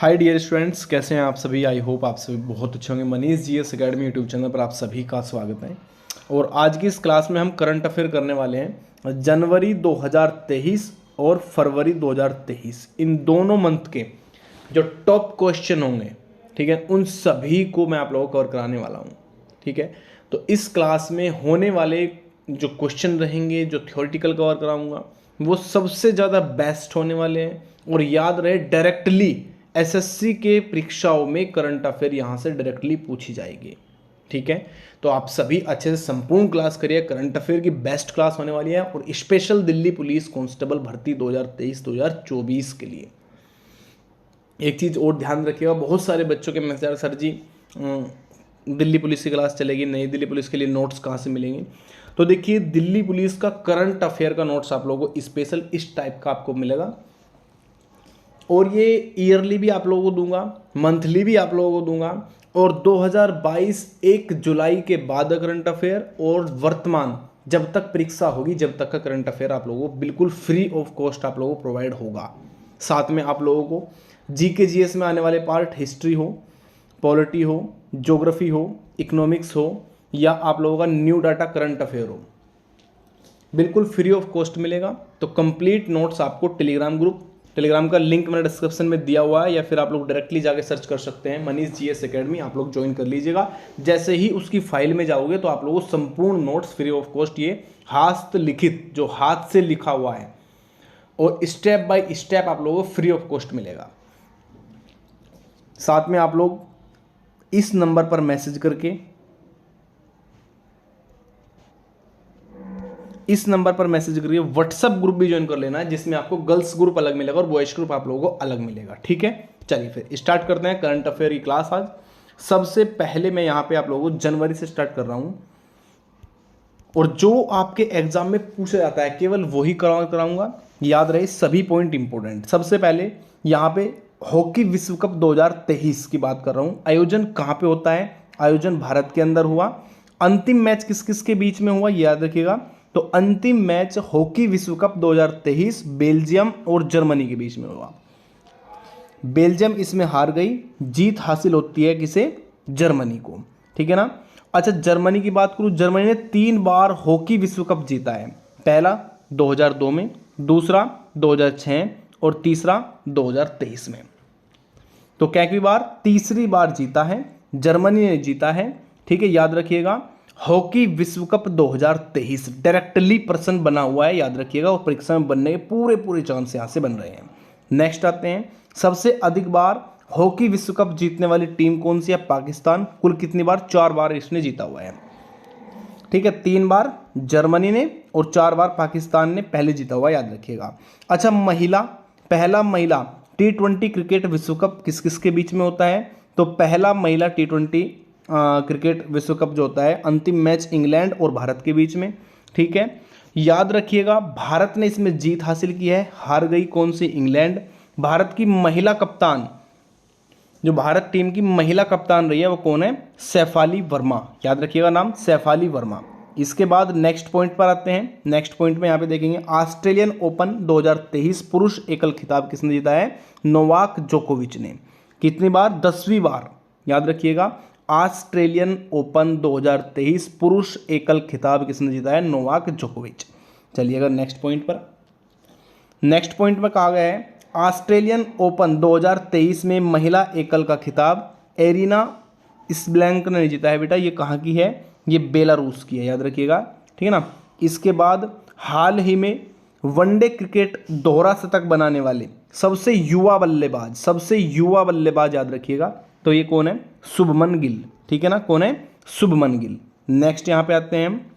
Hi dear students, कैसे हैं आप सभी। आई होप आप सभी बहुत अच्छे होंगे। Manish GS academy YouTube channel पर आप सभी का स्वागत है। और आज की इस क्लास में हम करंट अफेयर करने वाले हैं जनवरी 2023 और फरवरी 2023, इन दोनों मंथ के जो टॉप क्वेश्चन होंगे, ठीक है, उन सभी को मैं आप लोगों को कवर कराने वाला हूँ। ठीक है, तो इस क्लास में होने वाले जो क्वेश्चन रहेंगे, जो थ्योरेटिकल कवर कराऊंगा, वो सबसे ज़्यादा बेस्ट होने वाले हैं। और याद रहे, डायरेक्टली एसएससी के परीक्षाओं में करंट अफेयर यहाँ से डायरेक्टली पूछी जाएगी। ठीक है, तो आप सभी अच्छे से संपूर्ण क्लास करिए। करंट अफेयर की बेस्ट क्लास होने वाली है और स्पेशल दिल्ली पुलिस कांस्टेबल भर्ती 2023-2024 के लिए। एक चीज़ और ध्यान रखिएगा, बहुत सारे बच्चों के मैसेज, सर जी दिल्ली पुलिस की क्लास चलेगी नहीं, दिल्ली पुलिस के लिए नोट्स कहाँ से मिलेंगे। तो देखिए, दिल्ली पुलिस का करंट अफेयर का नोट्स आप लोगों को स्पेशल इस टाइप का आपको मिलेगा। और ये ईयरली भी आप लोगों को दूंगा, मंथली भी आप लोगों को दूंगा। और 2022 1 जुलाई के बाद करंट अफेयर और वर्तमान जब तक परीक्षा होगी, जब तक का करंट अफेयर आप लोगों को बिल्कुल फ्री ऑफ कॉस्ट आप लोगों को प्रोवाइड होगा। साथ में आप लोगों को जीके जीएस में आने वाले पार्ट, हिस्ट्री हो, पॉलिटी हो, ज्योग्राफी हो, इकोनॉमिक्स हो, या आप लोगों का न्यू डाटा करंट अफेयर हो, बिल्कुल फ्री ऑफ कॉस्ट मिलेगा। तो कंप्लीट नोट्स आपको टेलीग्राम का लिंक मैंने डिस्क्रिप्शन में दिया हुआ है, या फिर आप लोग डायरेक्टली जाके सर्च कर सकते हैं मनीष जीएस एकेडमी, आप लोग ज्वाइन कर लीजिएगा। जैसे ही उसकी फाइल में जाओगे तो आप लोगों को संपूर्ण नोट्स फ्री ऑफ कॉस्ट, ये हस्तलिखित, जो हाथ से लिखा हुआ है, और स्टेप बाय स्टेप आप लोगों को फ्री ऑफ कॉस्ट मिलेगा। साथ में आप लोग इस नंबर पर मैसेज करके, इस नंबर पर मैसेज करिए। व्हाट्सएप ग्रुप भी ज्वाइन कर लेना है, जिसमें आपको गर्ल्स ग्रुप अलग मिलेगा और बॉयज ग्रुप आप लोगों को अलग मिलेगा। ठीक है, चलिए फिर स्टार्ट करते हैं करंट अफेयर की क्लास। आज सबसे पहले मैं यहाँ पे आप लोगों को जनवरी से स्टार्ट कर रहा हूँ, और जो आपके एग्जाम में पूछा जाता है केवल वही कराऊंगा। याद रहे, सभी पॉइंट इंपॉर्टेंट। सबसे पहले यहाँ पे हॉकी विश्व कप 2023 की बात कर रहा हूँ। आयोजन कहाँ पे होता है? आयोजन भारत के अंदर हुआ। अंतिम मैच किस किस के बीच में हुआ, याद रखिएगा। तो अंतिम मैच हॉकी विश्व कप 2023 बेल्जियम और जर्मनी के बीच में हुआ। बेल्जियम इसमें हार गई, जीत हासिल होती है किसे? जर्मनी को। ठीक है ना। अच्छा, जर्मनी की बात करूं, जर्मनी ने 3 बार हॉकी विश्व कप जीता है। पहला 2002 में, दूसरा 2006 और तीसरा 2023 में। तो कैकवी बार तीसरी बार जीता है, जर्मनी ने जीता है। ठीक है, याद रखिएगा। हॉकी विश्व कप 2023 डायरेक्टली प्रश्न बना हुआ है, याद रखिएगा, और परीक्षा में बनने के पूरे चांस यहां से बन रहे हैं। नेक्स्ट आते हैं, सबसे अधिक बार हॉकी विश्व कप जीतने वाली टीम कौन सी है? पाकिस्तान। कुल कितनी बार? 4 बार इसने जीता हुआ है। ठीक है, 3 बार जर्मनी ने और 4 बार पाकिस्तान ने पहले जीता हुआ, याद रखिएगा। अच्छा, पहला महिला T20 क्रिकेट विश्व कप किस किस के बीच में होता है? तो पहला महिला T20 क्रिकेट विश्व कप जो होता है, अंतिम मैच इंग्लैंड और भारत के बीच में। ठीक है, याद रखिएगा, भारत ने इसमें जीत हासिल की है, हार गई कौन सी? इंग्लैंड। भारत की महिला कप्तान, जो भारत टीम की महिला कप्तान रही है, वो कौन है? सैफाली वर्मा। याद रखिएगा नाम, सैफाली वर्मा। इसके बाद नेक्स्ट पॉइंट पर आते हैं। नेक्स्ट पॉइंट में यहाँ पे देखेंगे, ऑस्ट्रेलियन ओपन 2023 पुरुष एकल खिताब किसने जीता है? नोवाक जोकोविच ने। कितनी बार? 10वीं बार। याद रखिएगा, ऑस्ट्रेलियन ओपन 2023 पुरुष एकल खिताब किसने जीता है? नोवाक जोकोविच। चलिएगा नेक्स्ट पॉइंट पर। नेक्स्ट पॉइंट में कहा गया है, ऑस्ट्रेलियन ओपन 2023 में महिला एकल का खिताब एरिना स्बैंक ने जीता है। बेटा, ये कहाँ की है? ये बेलारूस की है, याद रखिएगा। ठीक है ना। इसके बाद हाल ही में वनडे क्रिकेट दोहरा शतक बनाने वाले सबसे युवा बल्लेबाज, याद रखिएगा। तो ये कौन है? शुभमन गिल। ठीक है ना, कौन है? शुभमन गिल। नेक्स्ट यहां पे आते हैं,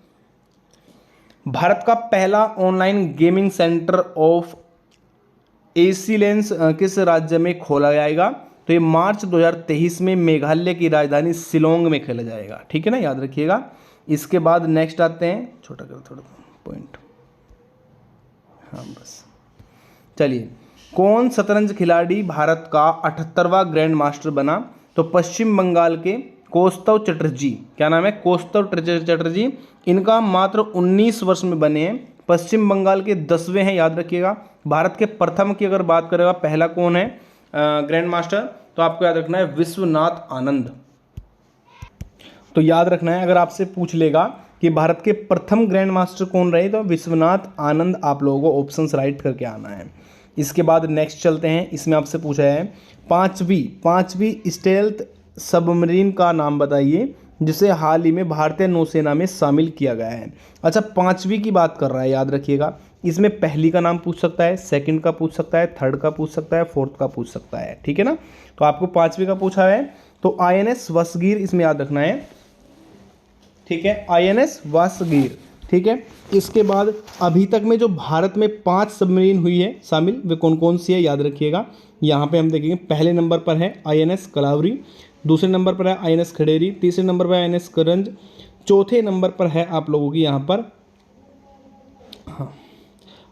भारत का पहला online gaming centre of excellence किस राज्य में खोला जाएगा? तो ये मार्च 2023 में मेघालय की राजधानी शिलोंग में खेला जाएगा। ठीक है ना, याद रखिएगा। इसके बाद नेक्स्ट आते हैं, छोटा कर थोड़ा पॉइंट, हाँ बस। चलिए, कौन शतरंज खिलाड़ी भारत का 78वां ग्रैंड मास्टर बना? तो पश्चिम बंगाल के कौस्तव चटर्जी। क्या नाम है? कौस्तव चटर्जी। इनका मात्र 19 वर्ष में बने हैं। पश्चिम बंगाल के 10वें हैं, याद रखिएगा। भारत के प्रथम की अगर बात करेगा, पहला कौन है? ग्रैंड मास्टर, तो आपको याद रखना है विश्वनाथ आनंद। तो याद रखना है, अगर आपसे पूछ लेगा कि भारत के प्रथम ग्रैंड मास्टर कौन रहे, तो विश्वनाथ आनंद आप लोगों को ऑप्शंस राइट करके आना है। इसके बाद नेक्स्ट चलते हैं, इसमें आपसे पूछा है पांचवी स्टेल्थ सबमरीन का नाम बताइए जिसे हाल ही में भारतीय नौसेना में शामिल किया गया है। अच्छा, पांचवी की बात कर रहा है, याद रखिएगा। इसमें पहली का नाम पूछ सकता है, सेकंड का पूछ सकता है, थर्ड का पूछ सकता है, फोर्थ का पूछ सकता है, ठीक है ना। तो आपको पांचवी का पूछा है तो INS वसगीर इसमें याद रखना है, ठीक है, INS वासगीर, ठीक है। इसके बाद अभी तक में जो भारत में 5 सबमरीन हुई है शामिल, वे कौन कौन सी है याद रखिएगा। यहाँ पे हम देखेंगे, पहले नंबर पर है INS कलावरी, दूसरे नंबर पर है INS खडेरी, तीसरे नंबर पर है INS करंज, चौथे नंबर पर है आप लोगों की यहाँ पर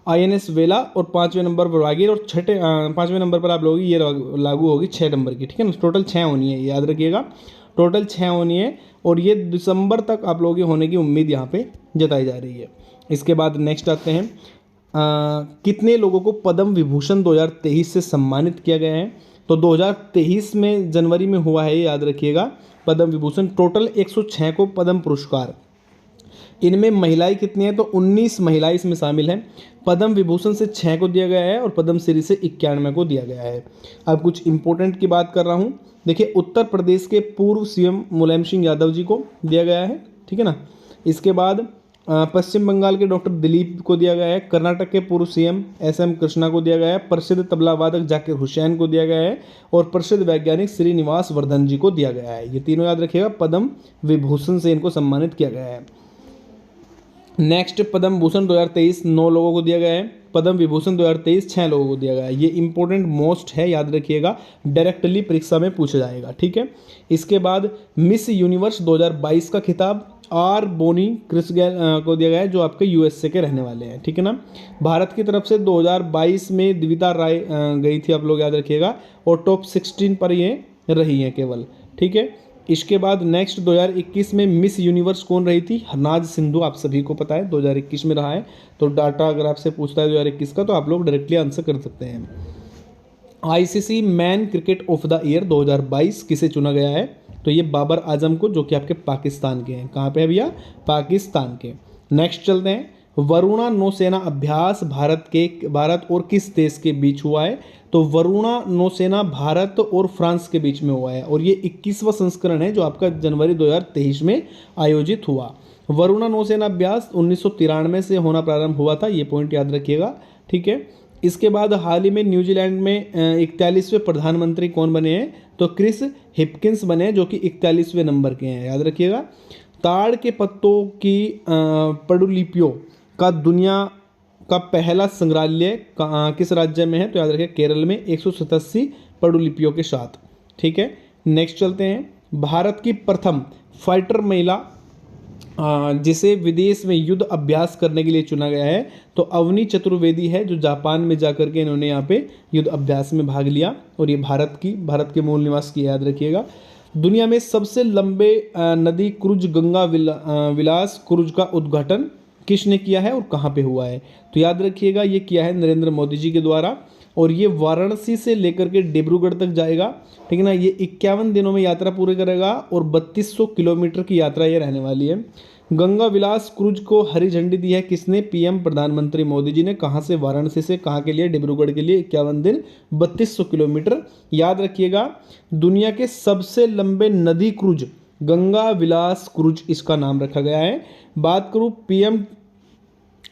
INS वेला, और पाँचवें नंबर पर रागीर, और पाँचवें नंबर पर आप लोगों की ये लागू होगी 6 नंबर की, ठीक है ना। टोटल 6 होनी है, याद रखिएगा, टोटल 6 होनी है, और ये दिसंबर तक आप लोगों की होने की उम्मीद यहाँ पे जताई जा रही है। इसके बाद नेक्स्ट आते हैं, कितने लोगों को पद्म विभूषण 2023 से सम्मानित किया गया है। तो 2023 में जनवरी में हुआ है, याद रखिएगा, पद्म विभूषण। टोटल 106 को पद्म पुरस्कार, इनमें महिलाएं कितनी हैं, तो 19 महिलाएं इसमें शामिल हैं। पद्म विभूषण से 6 को दिया गया है और पद्म श्री से 91 को दिया गया है। अब कुछ इंपॉर्टेंट की बात कर रहा हूँ, देखिए, उत्तर प्रदेश के पूर्व CM मुलायम सिंह यादव जी को दिया गया है, ठीक है ना। इसके बाद पश्चिम बंगाल के डॉक्टर दिलीप को दिया गया है, कर्नाटक के पूर्व CM SM कृष्णा को दिया गया है, प्रसिद्ध तबला वादक जाकिर हुसैन को दिया गया है, और प्रसिद्ध वैज्ञानिक श्रीनिवास वर्धन जी को दिया गया है। ये तीनों याद रखिएगा, पद्म विभूषण से इनको सम्मानित किया गया है। नेक्स्ट, पद्म भूषण 2023 9 लोगों को दिया गया है, पद्म विभूषण 2023 6 लोगों को दिया गया है। ये इंपॉर्टेंट मोस्ट है, याद रखिएगा, डायरेक्टली परीक्षा में पूछा जाएगा, ठीक है। इसके बाद मिस यूनिवर्स 2022 का खिताब R बोनी क्रिसगेल को दिया गया है, जो आपके USA के रहने वाले हैं, ठीक है ना। भारत की तरफ से 2022 में दिविता राय गई थी, आप लोग याद रखिएगा, और टॉप 16 पर ये रही हैं केवल, ठीक है। इसके बाद नेक्स्ट 2021 में मिस यूनिवर्स कौन रही थी, हरनाज सिंधु, आप सभी को पता है 2021 में रहा है। तो डाटा अगर आपसे पूछता है 2021 का, तो आप लोग डायरेक्टली आंसर कर सकते हैं। ICC man cricket of the year 2022 किसे चुना गया है, तो ये बाबर आजम को, जो कि आपके पाकिस्तान के हैं। कहाँ पे है भैया, पाकिस्तान के। नेक्स्ट चलते हैं, वरुणा नौसेना अभ्यास भारत और किस देश के बीच हुआ है, तो वरुणा नौसेना भारत और फ्रांस के बीच में हुआ है, और ये 21वां संस्करण है जो आपका जनवरी 2023 में आयोजित हुआ। वरुणा नौसेना अभ्यास 1993 से होना प्रारंभ हुआ था, ये पॉइंट याद रखिएगा, ठीक है। इसके बाद हाल ही में न्यूजीलैंड में 41वें प्रधानमंत्री कौन बने हैं, तो क्रिस हिपकिंस बने हैं, जो कि 41वें नंबर के हैं, याद रखिएगा। ताड़ के पत्तों की पंडुलिपियों का दुनिया का पहला संग्रहालय किस राज्य में है, तो याद रखिए केरल में 187 पंडुलिपियों के साथ, ठीक है। नेक्स्ट चलते हैं, भारत की प्रथम फाइटर महिला जिसे विदेश में युद्ध अभ्यास करने के लिए चुना गया है, तो अवनी चतुर्वेदी है, जो जापान में जाकर के इन्होंने यहाँ पे युद्ध अभ्यास में भाग लिया, और ये भारत के मूल निवास की, याद रखिएगा। दुनिया में सबसे लंबे नदी क्रूज गंगा विलास क्रूज का उद्घाटन किसने किया है और कहाँ पे हुआ है, तो याद रखिएगा ये किया है नरेंद्र मोदी जी के द्वारा, और ये वाराणसी से लेकर के डिब्रूगढ़ तक जाएगा, ठीक है ना। ये 51 दिनों में यात्रा पूरी करेगा, और 3200 किलोमीटर की यात्रा ये रहने वाली है। गंगा विलास क्रूज को हरी झंडी दी है किसने, PM प्रधानमंत्री मोदी जी ने। कहाँ से, वाराणसी से, कहाँ के लिए, डिब्रूगढ़ के लिए, 51 दिन 3200 किलोमीटर, याद रखिएगा। दुनिया के सबसे लंबे नदी क्रूज गंगा विलास क्रूज, इसका नाम रखा गया है। बात करूँ PM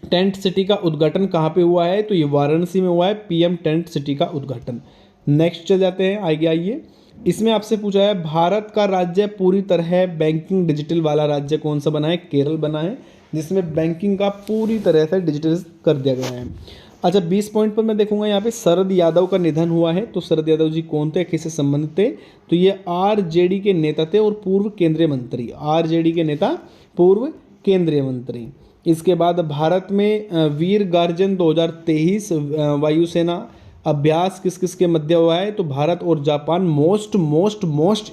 टेंट सिटी का उद्घाटन कहाँ पे हुआ है, तो ये वाराणसी में हुआ है, PM टेंट सिटी का उद्घाटन। नेक्स्ट चल जाते हैं, आइए। इसमें आपसे पूछा है, भारत का राज्य पूरी तरह बैंकिंग डिजिटल वाला राज्य कौन सा बना है, केरल बना है, जिसमें बैंकिंग का पूरी तरह से डिजिटल कर दिया गया है। अच्छा, 20 पॉइंट पर मैं देखूंगा यहाँ पे शरद यादव का निधन हुआ है, तो शरद यादव जी कौन थे, किससे संबंधित थे, तो ये RJD के नेता थे और पूर्व केंद्रीय मंत्री, RJD के नेता, पूर्व केंद्रीय मंत्री। इसके बाद भारत में वीर गार्जन 2023 वायुसेना अभ्यास किस किस के मध्य हुआ है, तो भारत और जापान। मोस्ट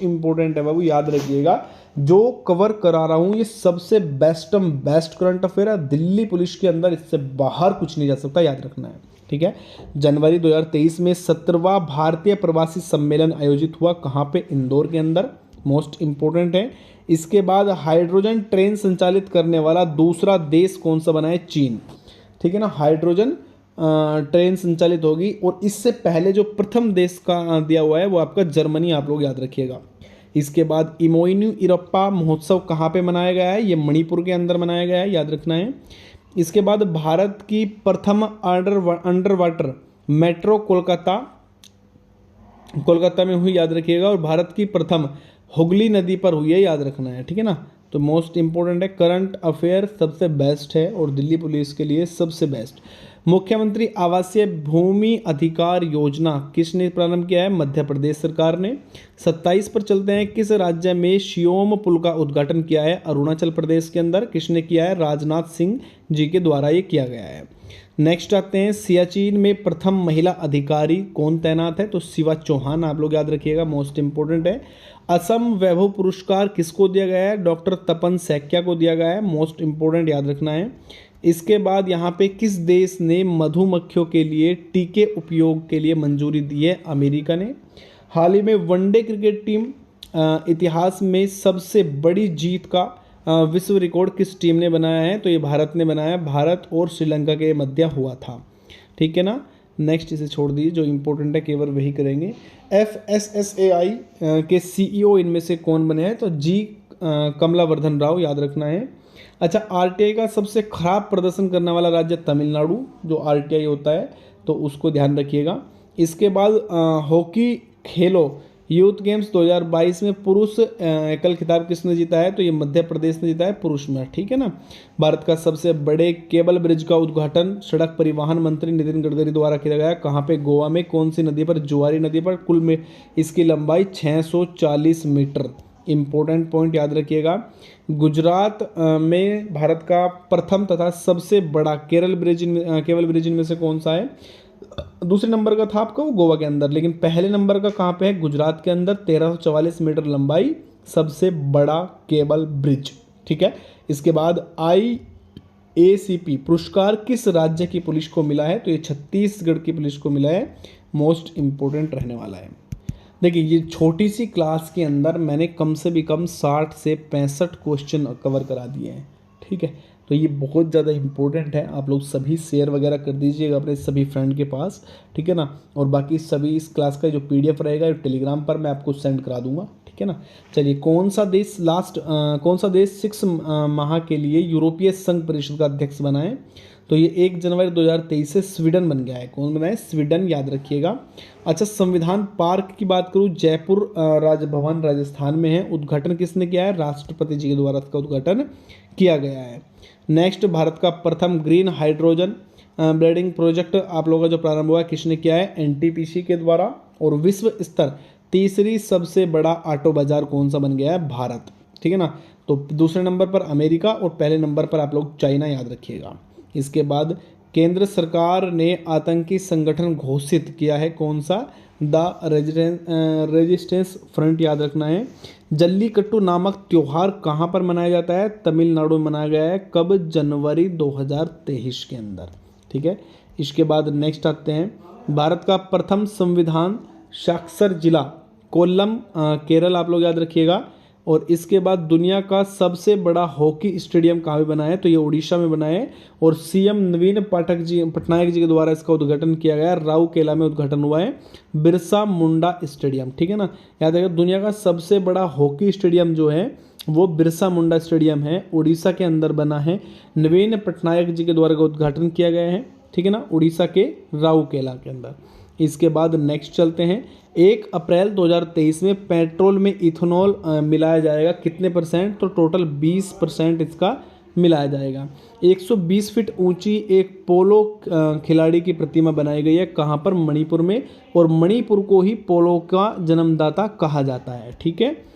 इंपॉर्टेंट है बाबू, याद रखिएगा, जो कवर करा रहा हूँ ये सबसे बेस्ट करंट अफेयर है, दिल्ली पुलिस के अंदर इससे बाहर कुछ नहीं जा सकता, याद रखना है, ठीक है। जनवरी 2023 में 17वां भारतीय प्रवासी सम्मेलन आयोजित हुआ, कहाँ पे? इंदौर के अंदर, मोस्ट इंपॉर्टेंट है। इसके बाद हाइड्रोजन ट्रेन संचालित करने वाला दूसरा देश कौन सा बना है? चीन, ठीक है ना। हाइड्रोजन ट्रेन संचालित होगी, और इससे पहले जो प्रथम देश का दिया हुआ है वो आपका जर्मनी, आप लोग याद रखिएगा। इसके बाद इमोइनू इरप्पा महोत्सव कहाँ पे मनाया गया है? ये मणिपुर के अंदर मनाया गया है, याद रखना है। इसके बाद भारत की प्रथम अंडर वाटर मेट्रो कोलकाता में हुई, याद रखिएगा। और भारत की प्रथम हुगली नदी पर हुई है, याद रखना है, ठीक है ना। तो मोस्ट इंपॉर्टेंट है, करंट अफेयर सबसे बेस्ट है और दिल्ली पुलिस के लिए सबसे बेस्ट। मुख्यमंत्री आवासीय भूमि अधिकार योजना किसने प्रारंभ किया है? मध्य प्रदेश सरकार ने। 27 पर चलते हैं, किस राज्य में शियोम पुल का उद्घाटन किया है? अरुणाचल प्रदेश के अंदर। किसने किया है? राजनाथ सिंह जी के द्वारा ये किया गया है। नेक्स्ट आते हैं, सियाचिन में प्रथम महिला अधिकारी कौन तैनात है? तो शिवा चौहान, आप लोग याद रखिएगा, मोस्ट इंपॉर्टेंट है। असम वैभव पुरस्कार किसको दिया गया है? डॉक्टर तपन सैकिया को दिया गया है, मोस्ट इंपॉर्टेंट, याद रखना है। इसके बाद यहाँ पे किस देश ने मधुमक्खियों के लिए टीके उपयोग के लिए मंजूरी दी है? अमेरिका ने। हाल ही में वनडे क्रिकेट टीम इतिहास में सबसे बड़ी जीत का विश्व रिकॉर्ड किस टीम ने बनाया है? तो ये भारत ने बनाया, भारत और श्रीलंका के मध्य हुआ था, ठीक है ना। नेक्स्ट इसे छोड़ दीजिए, जो इंपॉर्टेंट है केवल वही करेंगे। FSSAI के CEO इनमें से कौन बने हैं? तो जी कमलावर्धन राव, याद रखना है। अच्छा, RTI का सबसे खराब प्रदर्शन करने वाला राज्य तमिलनाडु, जो RTI होता है, तो उसको ध्यान रखिएगा। इसके बाद हॉकी खेलो यूथ गेम्स 2022 में पुरुष एकल खिताब किसने जीता है? तो ये मध्य प्रदेश ने जीता है, पुरुष में, ठीक है ना। भारत का सबसे बड़े केबल ब्रिज का उद्घाटन सड़क परिवहन मंत्री नितिन गडकरी द्वारा किया गया, कहाँ पे? गोवा में। कौन सी नदी पर? जुआरी नदी पर। कुल में इसकी लंबाई 640 मीटर। इंपॉर्टेंट पॉइंट याद रखिएगा। गुजरात में भारत का प्रथम तथा सबसे बड़ा केबल ब्रिज इनमें से कौन सा है? दूसरे नंबर का था आपका वो गोवा के अंदर, लेकिन पहले नंबर का कहाँ पे है? गुजरात के अंदर। 1344 मीटर लंबाई, सबसे बड़ा केबल ब्रिज, ठीक है। इसके बाद IACP पुरस्कार किस राज्य की पुलिस को मिला है? तो ये छत्तीसगढ़ की पुलिस को मिला है, मोस्ट इंपॉर्टेंट रहने वाला है। देखिए, ये छोटी सी क्लास के अंदर मैंने कम से भी कम 60 से 65 क्वेश्चन कवर करा दिए हैं, ठीक है। तो ये बहुत ज़्यादा इंपॉर्टेंट है, आप लोग सभी शेयर वगैरह कर दीजिएगा अपने सभी फ्रेंड के पास, ठीक है ना। और बाकी सभी इस क्लास का जो PDF रहेगा टेलीग्राम पर मैं आपको सेंड करा दूंगा, ठीक है ना। चलिए, कौन सा देश 6 माह के लिए यूरोपीय संघ परिषद का अध्यक्ष बना है? तो ये 1 जनवरी 2023 से स्वीडन बन गया है। कौन बना है? स्वीडन, याद रखिएगा। अच्छा, संविधान पार्क की बात करूँ, जयपुर राजभवन राजस्थान में है। उद्घाटन किसने किया है? राष्ट्रपति जी के द्वारा इसका उद्घाटन किया गया है। नेक्स्ट, भारत का प्रथम ग्रीन हाइड्रोजन ब्लेडिंग प्रोजेक्ट आप लोगों का जो प्रारंभ हुआ है किसने किया है? NTPC के द्वारा। और विश्व स्तर तीसरी सबसे बड़ा ऑटो बाजार कौन सा बन गया है? भारत, ठीक है ना। तो दूसरे नंबर पर अमेरिका और पहले नंबर पर आप लोग चाइना, याद रखिएगा। इसके बाद केंद्र सरकार ने आतंकी संगठन घोषित किया है, कौन सा? द रेजिस्टेंस फ्रंट, याद रखना है। जल्लीकट्टू नामक त्योहार कहाँ पर मनाया जाता है? तमिलनाडु में मनाया गया है। कब? जनवरी 2023 के अंदर, ठीक है। इसके बाद नेक्स्ट आते हैं, भारत का प्रथम संविधान साक्षर जिला कोल्लम, केरल, आप लोग याद रखिएगा। और इसके बाद दुनिया का सबसे बड़ा हॉकी स्टेडियम कहाँ पे बना है? तो ये उड़ीसा में बना है। और CM नवीन पटनायक जी के द्वारा इसका उद्घाटन किया गया, राउरकेला में उद्घाटन हुआ है, बिरसा मुंडा स्टेडियम, ठीक है ना। याद रखिएगा, दुनिया का सबसे बड़ा हॉकी स्टेडियम जो है वो बिरसा मुंडा स्टेडियम है, उड़ीसा के अंदर बना है। नवीन पटनायक जी के द्वारा उद्घाटन किया गया है, ठीक है ना, उड़ीसा के राउरकेला के अंदर। इसके बाद नेक्स्ट चलते हैं, 1 अप्रैल 2023 में पेट्रोल में इथेनॉल मिलाया जाएगा, कितने %? तो टोटल 20% इसका मिलाया जाएगा। 120 फीट ऊंची एक पोलो खिलाड़ी की प्रतिमा बनाई गई है, कहाँ पर? मणिपुर में। और मणिपुर को ही पोलो का जन्मदाता कहा जाता है, ठीक है।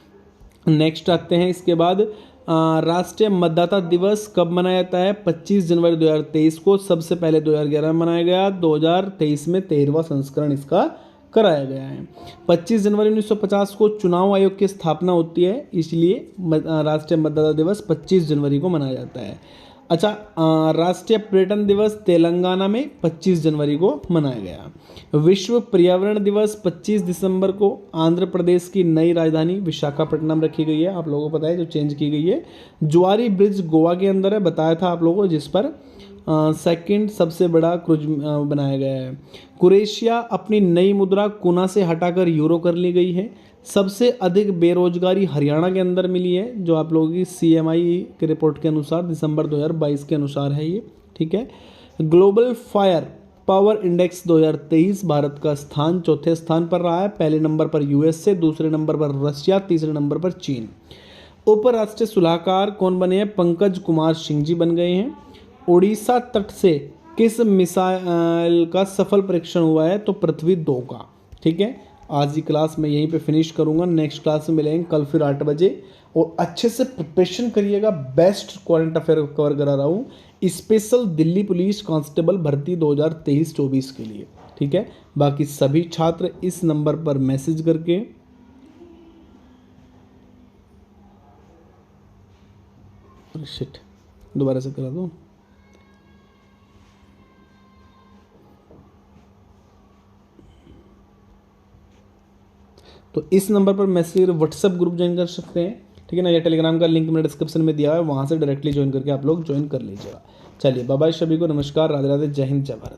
नेक्स्ट आते हैं, इसके बाद राष्ट्रीय मतदाता दिवस कब मनाया जाता है? 25 जनवरी 2023 को। सबसे पहले 2011 में मनाया गया, 2023 में 13वां संस्करण इसका कराया गया है। 25 जनवरी 1950 को चुनाव आयोग की स्थापना होती है, इसलिए राष्ट्रीय मतदाता दिवस 25 जनवरी को मनाया जाता है। अच्छा, राष्ट्रीय पर्यटन दिवस तेलंगाना में 25 जनवरी को मनाया गया। विश्व पर्यावरण दिवस 25 दिसंबर को आंध्र प्रदेश की नई राजधानी विशाखापट्टनम रखी गई है, आप लोगों को पता है, जो चेंज की गई है। जुआरी ब्रिज गोवा के अंदर है, बताया था आप लोगों को, जिस पर सेकंड सबसे बड़ा क्रूज बनाया गया है। क्रोएशिया अपनी नई मुद्रा कुना से हटाकर यूरो कर ली गई है। सबसे अधिक बेरोजगारी हरियाणा के अंदर मिली है, जो आप लोगों की सीएमआई के रिपोर्ट के अनुसार दिसंबर 2022 के अनुसार है ये, ठीक है। Global fire power index 2023 Bharat का स्थान चौथे स्थान पर रहा है। पहले नंबर पर यूएसए, दूसरे नंबर पर रशिया, तीसरे नंबर पर चीन। उपराष्ट्रीय सलाहकार कौन बने हैं? पंकज कुमार सिंह जी बन गए हैं। उड़ीसा तट से किस मिसाइल का सफल परीक्षण हुआ है? तो पृथ्वी 2 का, ठीक है। आज की क्लास मैं यहीं पे फिनिश करूंगा, नेक्स्ट क्लास में मिलेंगे कल फिर 8 बजे। और अच्छे से प्रिपरेशन करिएगा, बेस्ट करंट अफेयर कवर करा रहा हूँ, स्पेशल दिल्ली पुलिस कांस्टेबल भर्ती 2023-24 के लिए, ठीक है। बाकी सभी छात्र इस नंबर पर मैसेज करके शिट दोबारा से करा दो। तो इस नंबर पर मैसेज व्हाट्सएप ग्रुप ज्वाइन कर सकते हैं, ठीक है ना, या टेलीग्राम का लिंक मैंने डिस्क्रिप्शन में दिया है, वहाँ से डायरेक्टली ज्वाइन करके आप लोग ज्वाइन कर लीजिएगा। चलिए बाय बाय सभी को, नमस्कार, राधे राधे, जय हिंद, जय भारत।